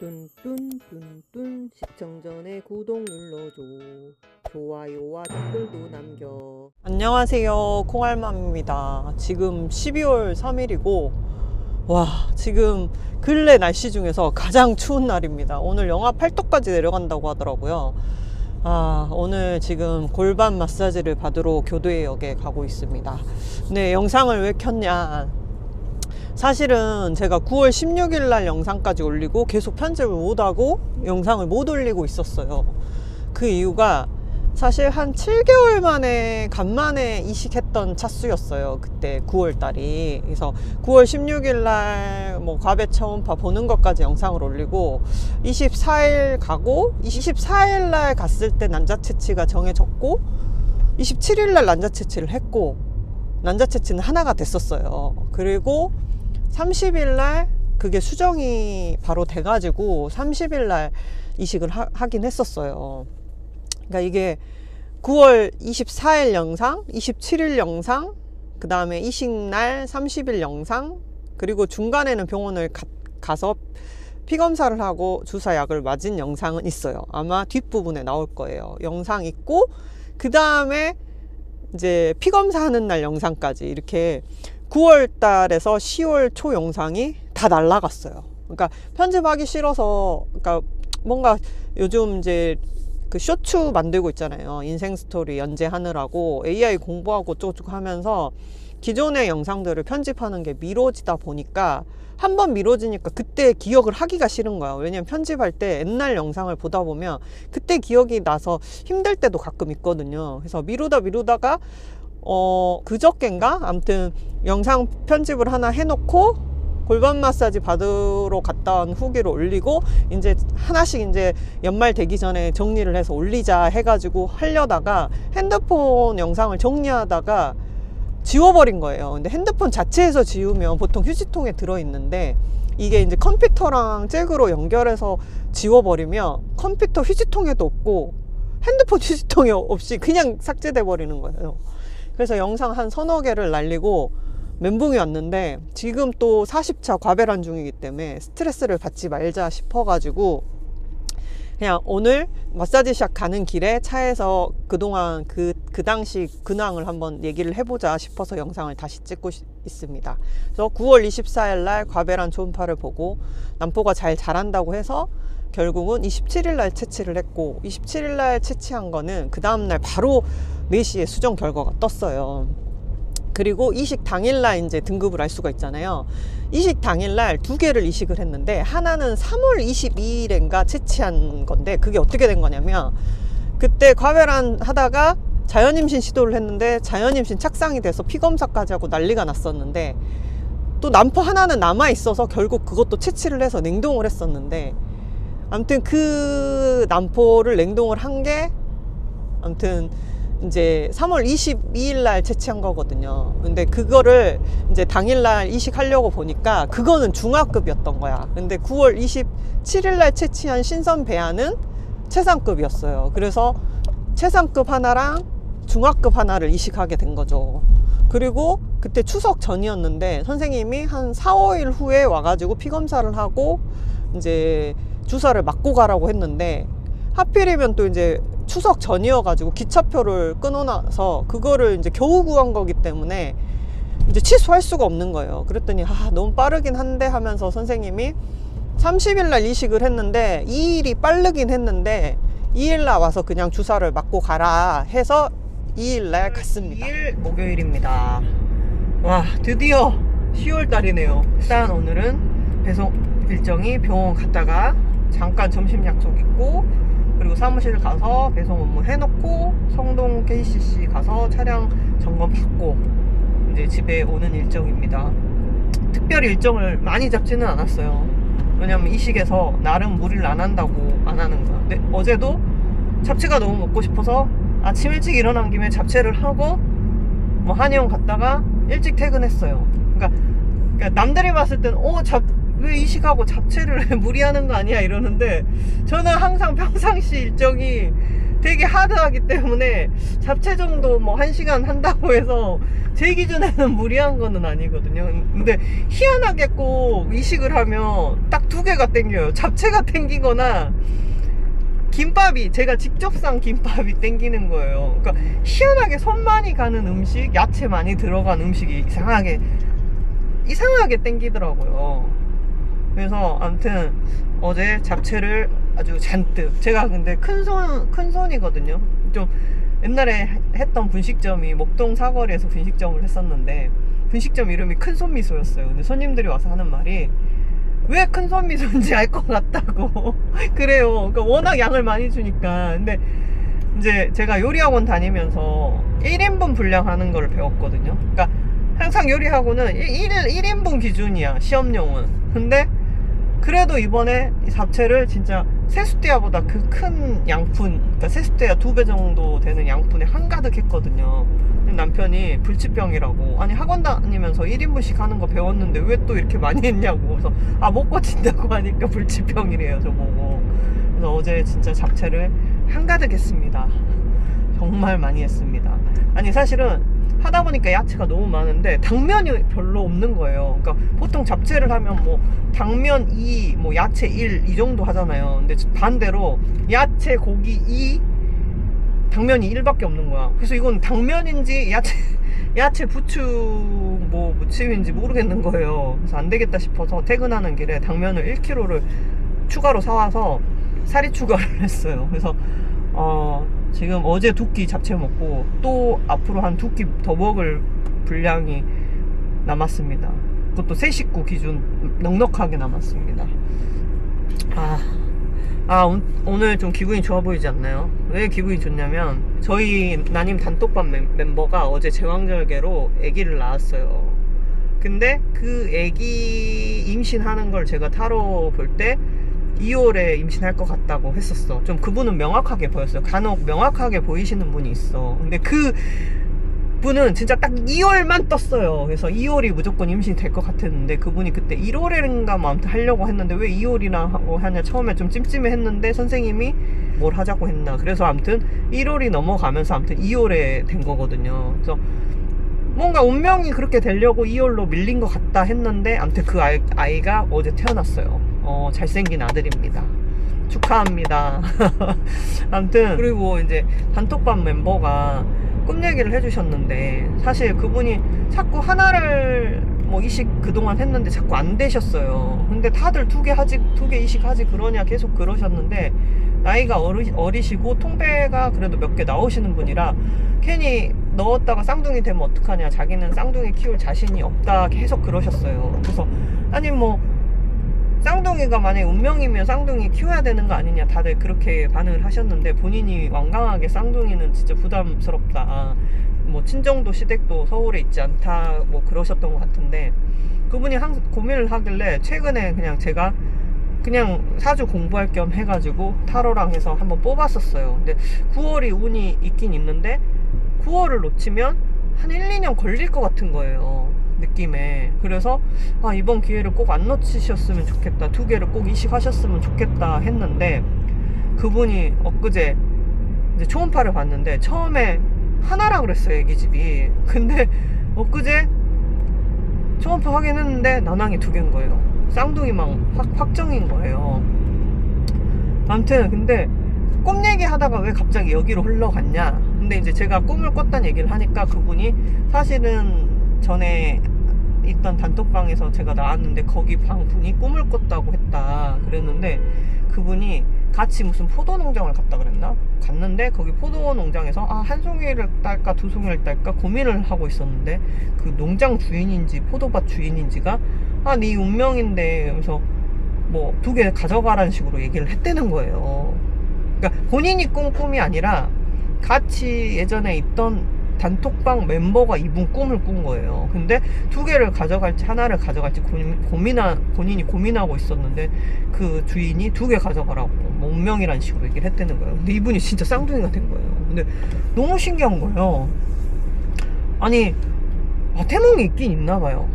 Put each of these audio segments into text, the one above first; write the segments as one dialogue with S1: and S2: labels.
S1: 뚠뚠뚠뚠 시청 전에 구독 눌러줘. 좋아요와 댓글도 남겨. 안녕하세요, 콩알맘입니다. 지금 12월 3일이고 와, 지금 근래 날씨 중에서 가장 추운 날입니다. 오늘 영하 8도까지 내려간다고 하더라고요. 오늘 지금 골반 마사지를 받으러 교대역에 가고 있습니다. 네, 영상을 왜 켰냐, 사실은 제가 9월 16일 날 영상까지 올리고 계속 편집을 못하고 영상을 못 올리고 있었어요. 그 이유가 사실 한 7개월 만에 간만에 이식했던 차수였어요. 그때 9월 달이. 그래서 9월 16일 날 뭐 과배 초음파 보는 것까지 영상을 올리고 24일 가고 24일 날 갔을 때 난자채취가 정해졌고 27일 날 난자채취를 했고 난자채취는 하나가 됐었어요. 그리고 30일 날 그게 수정이 바로 돼가지고 30일 날 이식을 하긴 했었어요. 그러니까 이게 9월 24일 영상, 27일 영상, 그 다음에 이식날 30일 영상, 그리고 중간에는 병원을 가서 피검사를 하고 주사약을 맞은 영상은 있어요. 아마 뒷부분에 나올 거예요. 영상 있고, 그 다음에 이제 피검사 하는 날 영상까지 이렇게 9월 달에서 10월 초 영상이 다 날라갔어요. 그러니까 편집하기 싫어서, 그러니까 뭔가 요즘 이제 그 쇼츠 만들고 있잖아요. 인생 스토리 연재하느라고 AI 공부하고 어쩌고저쩌고 하면서 기존의 영상들을 편집하는 게 미뤄지다 보니까 한번 미뤄지니까 그때 기억을 하기가 싫은 거야. 왜냐면 편집할 때 옛날 영상을 보다 보면 그때 기억이 나서 힘들 때도 가끔 있거든요. 그래서 미루다가 그저껜가 아무튼 영상 편집을 하나 해놓고 골반 마사지 받으러 갔다 온 후기를 올리고 이제 하나씩 이제 연말 되기 전에 정리를 해서 올리자 해가지고 하려다가 핸드폰 영상을 정리하다가 지워버린 거예요. 근데 핸드폰 자체에서 지우면 보통 휴지통에 들어있는데 이게 이제 컴퓨터랑 잭으로 연결해서 지워버리면 컴퓨터 휴지통에도 없고 핸드폰 휴지통에 없이 그냥 삭제돼 버리는 거예요. 그래서 영상 한 서너 개를 날리고 멘붕이 왔는데 지금 또 40차 과배란 중이기 때문에 스트레스를 받지 말자 싶어가지고 그냥 오늘 마사지샵 가는 길에 차에서 그동안 그 당시 근황을 한번 얘기를 해보자 싶어서 영상을 다시 찍고 있습니다. 그래서 9월 24일 날 과배란 초음파를 보고 남포가 잘 자란다고 해서 결국은 27일 날 채취를 했고 27일 날 채취한 거는 그 다음날 바로 4시에 수정 결과가 떴어요. 그리고 이식 당일날 이제 등급을 알 수가 있잖아요. 이식 당일날 2개를 이식을 했는데 하나는 3월 22일인가 채취한 건데 그게 어떻게 된 거냐면 그때 과배란 하다가 자연임신 시도를 했는데 자연임신 착상이 돼서 피검사까지 하고 난리가 났었는데 또 남포 하나는 남아있어서 결국 그것도 채취를 해서 냉동을 했었는데 아무튼 그 남포를 냉동을 한 게 아무튼 이제 3월 22일 날 채취한 거거든요. 근데 그거를 이제 당일날 이식하려고 보니까 그거는 중하급이었던 거야. 근데 9월 27일 날 채취한 신선 배아는 최상급이었어요. 그래서 최상급 하나랑 중하급 하나를 이식하게 된 거죠. 그리고 그때 추석 전이었는데 선생님이 한 4, 5일 후에 와가지고 피검사를 하고 이제 주사를 맞고 가라고 했는데 하필이면 또 이제 추석 전이어가지고 기차표를 끊어놔서 그거를 이제 겨우 구한 거기 때문에 이제 취소할 수가 없는 거예요. 그랬더니 너무 빠르긴 한데 하면서 선생님이 30일 날 이식을 했는데 2일이 빠르긴 했는데 2일 날 와서 그냥 주사를 맞고 가라 해서 2일 날 갔습니다. 2일 목요일입니다. 와, 드디어 10월 달이네요. 일단 오늘은 배송 일정이 병원 갔다가 잠깐 점심 약속 있고 그리고 사무실 가서 배송 업무 해놓고 성동 KCC 가서 차량 점검 받고 이제 집에 오는 일정입니다. 특별히 일정을 많이 잡지는 않았어요. 왜냐면 이식에서 나름 무리를 안 한다고 안 하는 거야. 근데 어제도 잡채가 너무 먹고 싶어서 아침 일찍 일어난 김에 잡채를 하고 뭐 한의원 갔다가 일찍 퇴근했어요. 그러니까 남들이 봤을 때는 왜 이식하고 잡채를 무리하는 거 아니야 이러는데 저는 항상 평상시 일정이 되게 하드하기 때문에 잡채 정도 뭐 1시간 한다고 해서 제 기준에는 무리한 거는 아니거든요. 근데 희한하게 꼭 이식을 하면 딱 2개가 땡겨요. 잡채가 땡기거나 김밥이, 제가 직접 산 김밥이 땡기는 거예요. 그러니까 희한하게 손 많이 가는 음식, 야채 많이 들어간 음식이 이상하게 땡기더라고요. 그래서 아무튼 어제 잡채를 아주 잔뜩, 제가 근데 큰 손이거든요. 좀 옛날에 했던 분식점이 목동 사거리에서 분식점을 했었는데 분식점 이름이 큰손 미소였어요. 근데 손님들이 와서 하는 말이 왜 큰손 미소인지 알 것 같다고 그래요. 그러니까 워낙 양을 많이 주니까. 근데 이제 제가 요리학원 다니면서 1인분 분량하는 걸 배웠거든요. 그러니까 항상 요리하고는 1인분 기준이야, 시험용은. 근데 그래도 이번에 이 잡채를 진짜 세숫대야보다 그 큰 양푼, 그러니까 세숫대야 2배 정도 되는 양푼에 한가득 했거든요. 남편이 불치병이라고, 아니 학원 다니면서 1인분씩 하는 거 배웠는데 왜 또 이렇게 많이 했냐고. 그래서 못 고친다고 하니까 불치병이래요, 저보고. 그래서 어제 진짜 잡채를 한가득 했습니다. 정말 많이 했습니다. 아니 사실은 하다 보니까 야채가 너무 많은데 당면이 별로 없는 거예요. 그러니까 보통 잡채를 하면 뭐 당면 2, 뭐 야채 1 이 정도 하잖아요. 근데 반대로 야채, 고기 2, 당면이 1밖에 없는 거야. 그래서 이건 당면인지 야채 부추 뭐 무침인지 모르겠는 거예요. 그래서 안 되겠다 싶어서 퇴근하는 길에 당면을 1kg를 추가로 사와서 사리 추가를 했어요. 그래서 지금 어제 2끼 잡채 먹고 또 앞으로 한 2끼 더 먹을 분량이 남았습니다. 그것도 새 식구 기준 넉넉하게 남았습니다. 오늘 좀 기분이 좋아 보이지 않나요? 왜 기분이 좋냐면 저희 나님 단톡방 멤버가 어제 제왕절개로 아기를 낳았어요. 근데 그 아기 임신하는 걸 제가 타로 볼 때 2월에 임신할 것 같다고 했었어. 좀 그분은 명확하게 보였어요. 간혹 명확하게 보이시는 분이 있어. 근데 그 분은 진짜 딱 2월만 떴어요. 그래서 2월이 무조건 임신이 될 것 같았는데 그분이 그때 1월인가 뭐 아무튼 하려고 했는데 왜 2월이나 하고 하냐 처음에 좀 찜찜해 했는데 선생님이 뭘 하자고 했나. 그래서 아무튼 1월이 넘어가면서 아무튼 2월에 된 거거든요. 그래서 뭔가 운명이 그렇게 되려고 2월로 밀린 것 같다 했는데 아무튼 그 아이가 어제 태어났어요. 잘생긴 아들입니다. 축하합니다. 아무튼 그리고 이제 단톡방 멤버가 꿈 얘기를 해주셨는데 사실 그분이 자꾸 하나를 뭐 이식 그동안 했는데 자꾸 안 되셨어요. 근데 다들 2개 이식하지 그러냐 계속 그러셨는데 나이가 어리시고 통배가 그래도 몇 개 나오시는 분이라 괜히 넣었다가 쌍둥이 되면 어떡하냐, 자기는 쌍둥이 키울 자신이 없다 계속 그러셨어요. 그래서 아니 뭐 쌍둥이가 만약에 운명이면 쌍둥이 키워야 되는 거 아니냐 다들 그렇게 반응을 하셨는데 본인이 완강하게 쌍둥이는 진짜 부담스럽다, 뭐 친정도 시댁도 서울에 있지 않다 뭐 그러셨던 것 같은데 그분이 항상 고민을 하길래 최근에 그냥 제가 그냥 사주 공부할 겸 해가지고 타로랑 해서 한번 뽑았었어요. 근데 9월이 운이 있긴 있는데 9월을 놓치면 한 1, 2년 걸릴 것 같은 거예요, 느낌에. 그래서 이번 기회를 꼭 안 놓치셨으면 좋겠다, 2개를 꼭 이식하셨으면 좋겠다 했는데 그분이 엊그제 이제 초음파를 봤는데 처음에 하나라 그랬어요, 애기집이. 근데 엊그제 초음파 확인했는데 난항이 2개인 거예요. 쌍둥이만 확정인 거예요. 아무튼 근데 꿈 얘기하다가 왜 갑자기 여기로 흘러갔냐. 근데 이제 제가 꿈을 꿨다는 얘기를 하니까 그분이 사실은 전에 있던 단톡방에서 제가 나왔는데 거기 방분이 꿈을 꿨다고 했다 그랬는데 그분이 같이 무슨 포도 농장을 갔다 그랬나? 갔는데 거기 포도 농장에서 한 송이를 딸까 2송이를 딸까 고민을 하고 있었는데 그 농장 주인인지 포도밭 주인인지가 네 운명인데 그래서 뭐 2개 가져가라는 식으로 얘기를 했다는 거예요. 그러니까 본인이 꾼 꿈이 아니라 같이 예전에 있던 단톡방 멤버가 이분 꿈을 꾼 거예요. 근데 2개를 가져갈지 하나를 가져갈지 본인이 고민하고 있었는데 그 주인이 2개 가져가라고 뭐 운명이라는 식으로 얘기를 했다는 거예요. 근데 이분이 진짜 쌍둥이가 된 거예요. 근데 너무 신기한 거예요. 아니 태몽이 있긴 있나 봐요.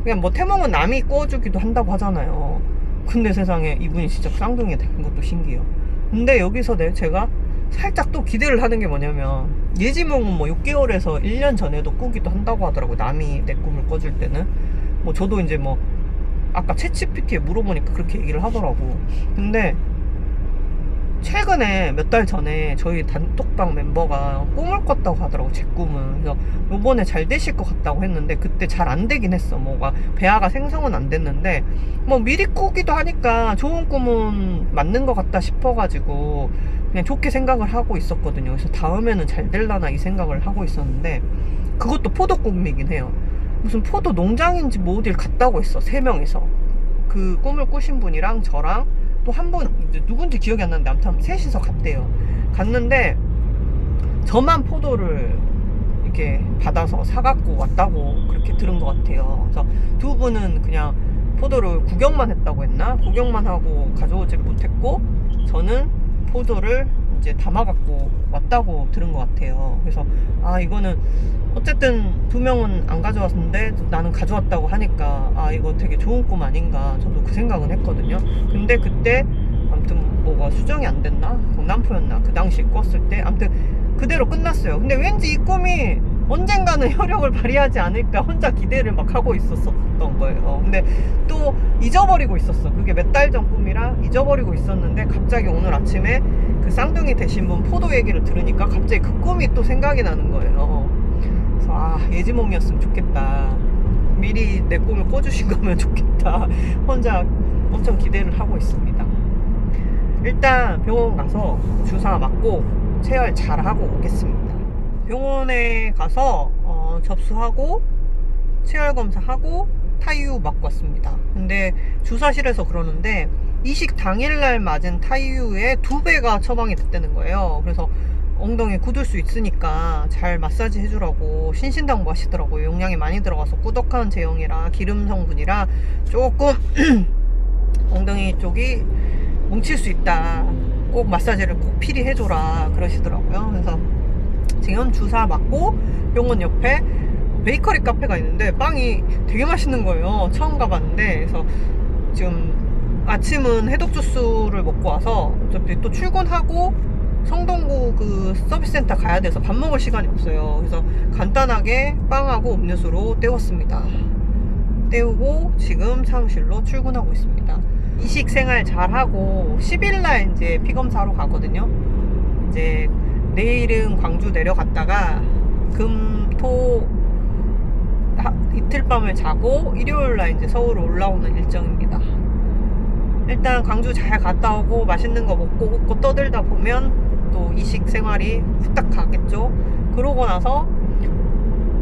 S1: 그냥 뭐 태몽은 남이 꿔주기도 한다고 하잖아요. 근데 세상에 이분이 진짜 쌍둥이가 된 것도 신기해요. 근데 여기서 제가 살짝 또 기대를 하는 게 뭐냐면, 예지몽은 뭐 6개월에서 1년 전에도 꾸기도 한다고 하더라고. 남이 내 꿈을 꿔줄 때는. 뭐 저도 이제 뭐 아까 챗GPT에 물어보니까 그렇게 얘기를 하더라고. 근데 최근에 몇 달 전에 저희 단톡방 멤버가 꿈을 꿨다고 하더라고, 제 꿈을. 그래서 요번에 잘 되실 것 같다고 했는데 그때 잘 안 되긴 했어. 뭐가 배아가 생성은 안 됐는데 뭐 미리 꾸기도 하니까 좋은 꿈은 맞는 것 같다 싶어가지고 그냥 좋게 생각을 하고 있었거든요. 그래서 다음에는 잘 될라나 이 생각을 하고 있었는데, 그것도 포도 꿈이긴 해요. 무슨 포도 농장인지 뭐 어딜 갔다고 했어, 3명이서. 그 꿈을 꾸신 분이랑 저랑 또 한 분, 누군지 기억이 안 나는데 아무튼 셋이서 갔대요. 갔는데 저만 포도를 이렇게 받아서 사갖고 왔다고 그렇게 들은 것 같아요. 그래서 두 분은 그냥 포도를 구경만 했다고 했나? 구경만 하고 가져오질 못했고, 저는 포도를 이제 담아갖고 왔다고 들은 것 같아요. 그래서 아, 이거는 어쨌든 2명은 안 가져왔는데 나는 가져왔다고 하니까 아, 이거 되게 좋은 꿈 아닌가, 저도 그 생각은 했거든요. 근데 그때 아무튼 뭐가 수정이 안 됐나? 동남포였나? 그 당시 꿨을 때 아무튼 그대로 끝났어요. 근데 왠지 이 꿈이 언젠가는 효력을 발휘하지 않을까 혼자 기대를 막 하고 있었던 거예요. 근데 또 잊어버리고 있었어. 그게 몇 달 전 꿈이라 잊어버리고 있었는데 갑자기 오늘 아침에 그 쌍둥이 되신 분 포도 얘기를 들으니까 갑자기 그 꿈이 또 생각이 나는 거예요. 그래서 아, 예지몽이었으면 좋겠다. 미리 내 꿈을 꿔주신 거면 좋겠다. 혼자 엄청 기대를 하고 있습니다. 일단 병원 가서 주사 맞고 체열 잘 하고 오겠습니다. 병원에 가서 접수하고 체열 검사하고 타이유 맞고 왔습니다. 근데 주사실에서 그러는데 이식 당일날 맞은 타이유의 2배가 처방이 됐다는 거예요. 그래서 엉덩이 굳을 수 있으니까 잘 마사지 해주라고 신신당부 하시더라고요. 용량이 많이 들어가서 꾸덕한 제형이라 기름 성분이라 조금 엉덩이 쪽이 뭉칠 수 있다. 꼭 마사지를 꼭 필히 해줘라 그러시더라고요. 그래서 지금 주사 맞고 병원 옆에 베이커리 카페가 있는데 빵이 되게 맛있는 거예요. 처음 가봤는데. 그래서 지금 아침은 해독 주스를 먹고 와서 어차피 또 출근하고 성동구 그 서비스센터 가야 돼서 밥 먹을 시간이 없어요. 그래서 간단하게 빵하고 음료수로 때웠습니다. 때우고 지금 사무실로 출근하고 있습니다. 이식 생활 잘하고 10일날 이제 피검사하러 가거든요. 이제 내일은 광주 내려갔다가 금, 토 이틀 밤을 자고 일요일날 이제 서울로 올라오는 일정입니다. 일단 광주 잘 갔다 오고 맛있는 거 먹고 웃고 떠들다 보면 또 이식 생활이 후딱 가겠죠. 그러고 나서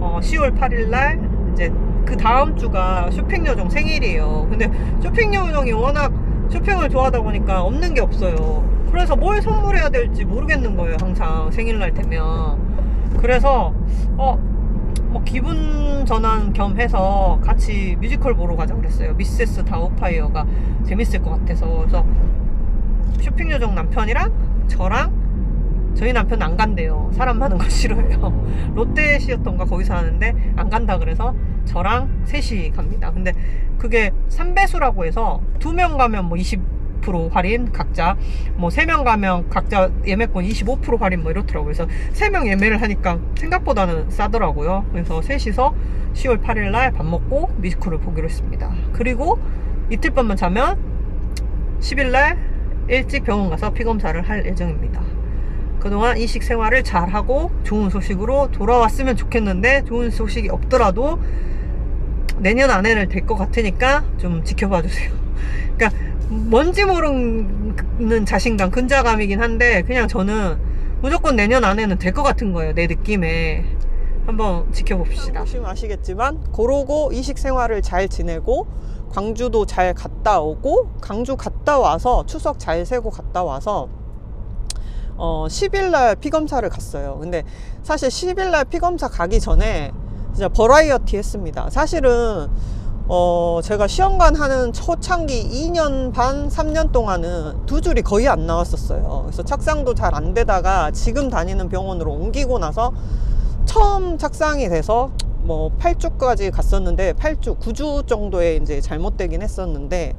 S1: 10월 8일날 이제 그 다음 주가 쇼핑요정 생일이에요. 근데 쇼핑요정이 워낙 쇼핑을 좋아하다 보니까 없는 게 없어요. 그래서 뭘 선물해야 될지 모르겠는 거예요, 항상 생일날 되면. 그래서 뭐 기분 전환 겸 해서 같이 뮤지컬 보러 가자 그랬어요. 미세스 다우파이어가 재밌을 것 같아서. 그래서 쇼핑요정 남편이랑 저랑, 저희 남편은 안 간대요. 사람 많은 거 싫어해요. 롯데시어터인가 거기서 하는데 안 간다 그래서 저랑 셋이 갑니다. 근데 그게 3배수라고 해서 2명 가면 뭐 20% 할인 각자, 뭐 3명 가면 각자 예매권 25% 할인 뭐 이렇더라고요. 그래서 3명 예매를 하니까 생각보다는 싸더라고요. 그래서 셋이서 10월 8일날 밥 먹고 뮤지컬을 보기로 했습니다. 그리고 이틀 밤만 자면 10일날 일찍 병원 가서 피검사를 할 예정입니다. 그동안 이식 생활을 잘하고 좋은 소식으로 돌아왔으면 좋겠는데 좋은 소식이 없더라도 내년 안에는 될 것 같으니까 좀 지켜봐 주세요. 그러니까 뭔지 모르는 자신감, 근자감이긴 한데 그냥 저는 무조건 내년 안에는 될 것 같은 거예요. 내 느낌에. 한번 지켜봅시다. 보시면 아시겠지만 그러고 이식 생활을 잘 지내고 광주도 잘 갔다 오고, 광주 갔다 와서 추석 잘 세고 갔다 와서 10일날 피검사를 갔어요. 근데 사실 10일날 피검사 가기 전에 진짜 버라이어티 했습니다. 사실은 제가 시험관 하는 초창기 2년 반, 3년 동안은 2줄이 거의 안 나왔었어요. 그래서 착상도 잘 안 되다가 지금 다니는 병원으로 옮기고 나서 처음 착상이 돼서 뭐 8주까지 갔었는데 8주, 9주 정도에 이제 잘못되긴 했었는데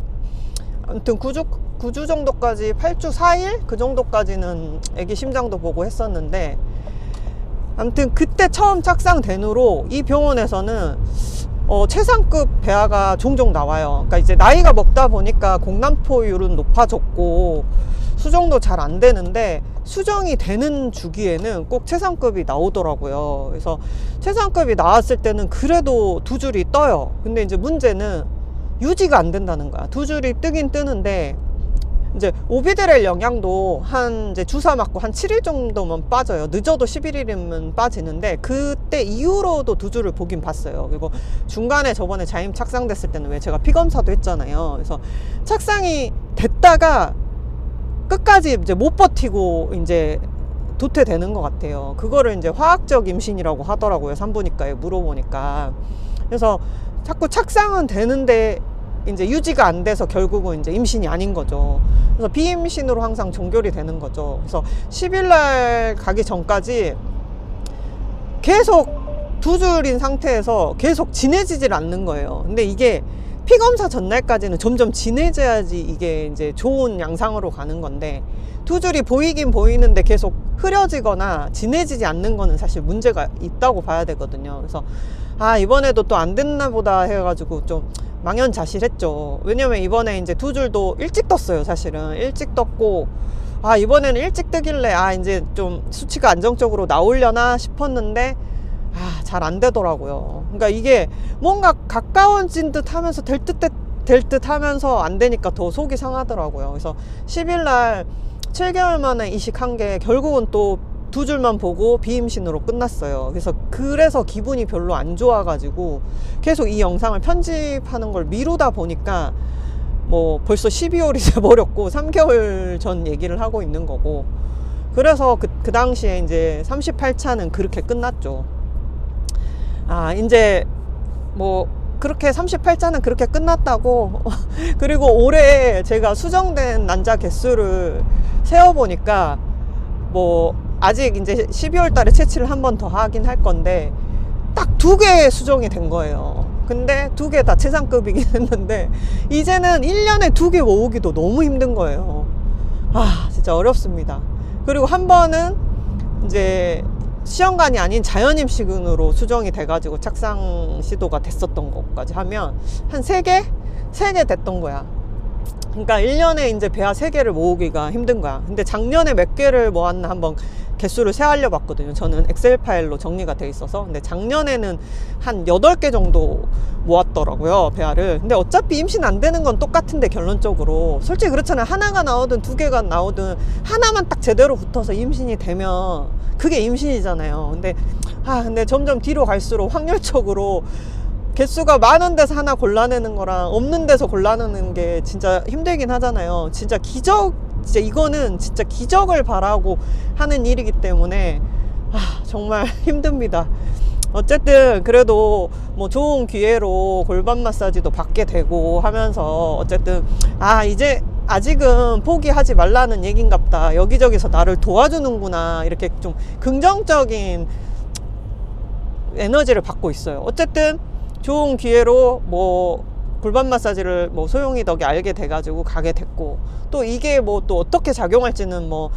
S1: 아무튼 9주 9주 정도까지 8주 4일 그 정도까지는 애기 심장도 보고 했었는데, 아무튼 그때 처음 착상된 후로 이 병원에서는 최상급 배아가 종종 나와요. 그러니까 이제 나이가 먹다 보니까 공남포율은 높아졌고 수정도 잘 안 되는데, 수정이 되는 주기에는 꼭 최상급이 나오더라고요. 그래서 최상급이 나왔을 때는 그래도 두 줄이 떠요. 근데 이제 문제는 유지가 안 된다는 거야. 두 줄이 뜨긴 뜨는데 이제 오비드렐 영양도 한 이제 주사 맞고 한 7일 정도면 빠져요. 늦어도 11일이면 빠지는데, 그때 이후로도 두 줄을 보긴 봤어요. 그리고 중간에 저번에 자임 착상됐을 때는 왜 제가 피검사도 했잖아요. 그래서 착상이 됐다가 끝까지 이제 못 버티고 이제 도태되는 것 같아요. 그거를 이제 화학적 임신이라고 하더라고요. 산부인과에 물어보니까. 그래서 자꾸 착상은 되는데 이제 유지가 안 돼서 결국은 이제 임신이 아닌 거죠. 그래서 비임신으로 항상 종결이 되는 거죠. 그래서 10일 날 가기 전까지 계속 두 줄인 상태에서 계속 진해지질 않는 거예요. 근데 이게 피검사 전날까지는 점점 진해져야지 이게 이제 좋은 양상으로 가는 건데, 두 줄이 보이긴 보이는데 계속 흐려지거나 진해지지 않는 거는 사실 문제가 있다고 봐야 되거든요. 그래서 이번에도 또 안 됐나 보다 해가지고 좀 망연자실했죠. 왜냐면 이번에 이제 두 줄도 일찍 떴어요. 사실은 일찍 떴고, 이번에는 일찍 뜨길래 이제 좀 수치가 안정적으로 나오려나 싶었는데 잘 안 되더라고요. 그러니까 이게 뭔가 가까워진 듯 하면서 될 듯 하면서 안 되니까 더 속이 상하더라고요. 그래서 10일 날 7개월 만에 이식한 게 결국은 또 두 줄만 보고 비임신으로 끝났어요. 그래서 기분이 별로 안 좋아가지고 계속 이 영상을 편집하는 걸 미루다 보니까 뭐 벌써 12월이 돼버렸고 3개월 전 얘기를 하고 있는 거고, 그래서 그 당시에 이제 38차는 그렇게 끝났죠. 이제 뭐 그렇게 38차는 그렇게 끝났다고 그리고 올해 제가 수정된 난자 개수를 세어보니까 뭐 아직 이제 12월 달에 채취를 한 번 더 하긴 할 건데 딱 2개 수정이 된 거예요. 근데 2개 다 최상급이긴 했는데 이제는 1년에 2개 모으기도 너무 힘든 거예요. 진짜 어렵습니다. 그리고 한 번은 이제 시험관이 아닌 자연임신으로 수정이 돼가지고 착상 시도가 됐었던 것까지 하면 한 3개? 3개 됐던 거야. 그러니까 1년에 이제 배아 3개를 모으기가 힘든 거야. 근데 작년에 몇 개를 모았나 한번 개수를 세알려 봤거든요. 저는 엑셀 파일로 정리가 돼 있어서. 근데 작년에는 한 8개 정도 모았더라고요, 배아를. 근데 어차피 임신 안 되는 건 똑같은데, 결론적으로 솔직히 그렇잖아요. 하나가 나오든 2개가 나오든 하나만 딱 제대로 붙어서 임신이 되면 그게 임신이잖아요. 근데 점점 뒤로 갈수록 확률적으로 개수가 많은 데서 하나 골라내는 거랑 없는 데서 골라내는 게 진짜 힘들긴 하잖아요. 진짜 이거는 진짜 기적을 바라고 하는 일이기 때문에 정말 힘듭니다. 어쨌든 그래도 뭐 좋은 기회로 골반 마사지도 받게 되고 하면서 어쨌든 이제 아직은 포기하지 말라는 얘긴갑다. 여기저기서 나를 도와주는구나. 이렇게 좀 긍정적인 에너지를 받고 있어요. 어쨌든 좋은 기회로 뭐 골반 마사지를 뭐 소용이 덕에 알게 돼가지고 가게 됐고, 또 이게 뭐 또 어떻게 작용할지는 뭐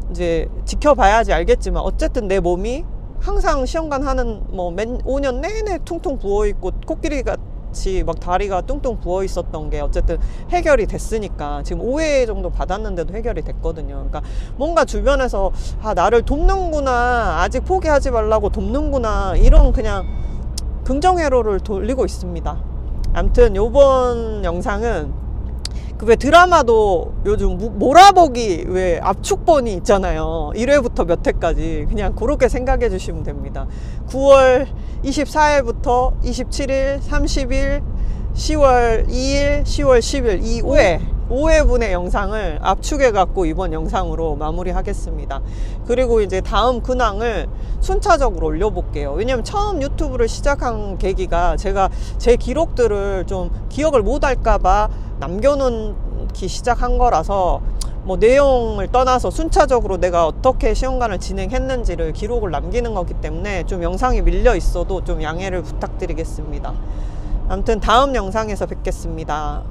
S1: 이제 지켜봐야지 알겠지만, 어쨌든 내 몸이 항상 시험관 하는 뭐 5년 내내 퉁퉁 부어있고 코끼리 같이 막 다리가 뚱뚱 부어 있었던 게 어쨌든 해결이 됐으니까 지금 5회 정도 받았는데도 해결이 됐거든요. 그러니까 뭔가 주변에서 나를 돕는구나, 아직 포기하지 말라고 돕는구나, 이런 그냥 긍정 회로를 돌리고 있습니다. 아무튼 요번 영상은 그 왜 드라마도 요즘 몰아보기 왜 압축본이 있잖아요. 1회부터 몇 회까지 그냥 그렇게 생각해 주시면 됩니다. 9월 24일부터 27일, 30일, 10월 2일, 10월 10일 이 5회분의 영상을 압축해 갖고 이번 영상으로 마무리 하겠습니다. 그리고 이제 다음 근황을 순차적으로 올려볼게요. 왜냐면 처음 유튜브를 시작한 계기가 제가 제 기록들을 좀 기억을 못 할까봐 남겨놓기 시작한 거라서 뭐 내용을 떠나서 순차적으로 내가 어떻게 시험관을 진행했는지를 기록을 남기는 거기 때문에 좀 영상이 밀려 있어도 좀 양해를 부탁드리겠습니다. 아무튼 다음 영상에서 뵙겠습니다.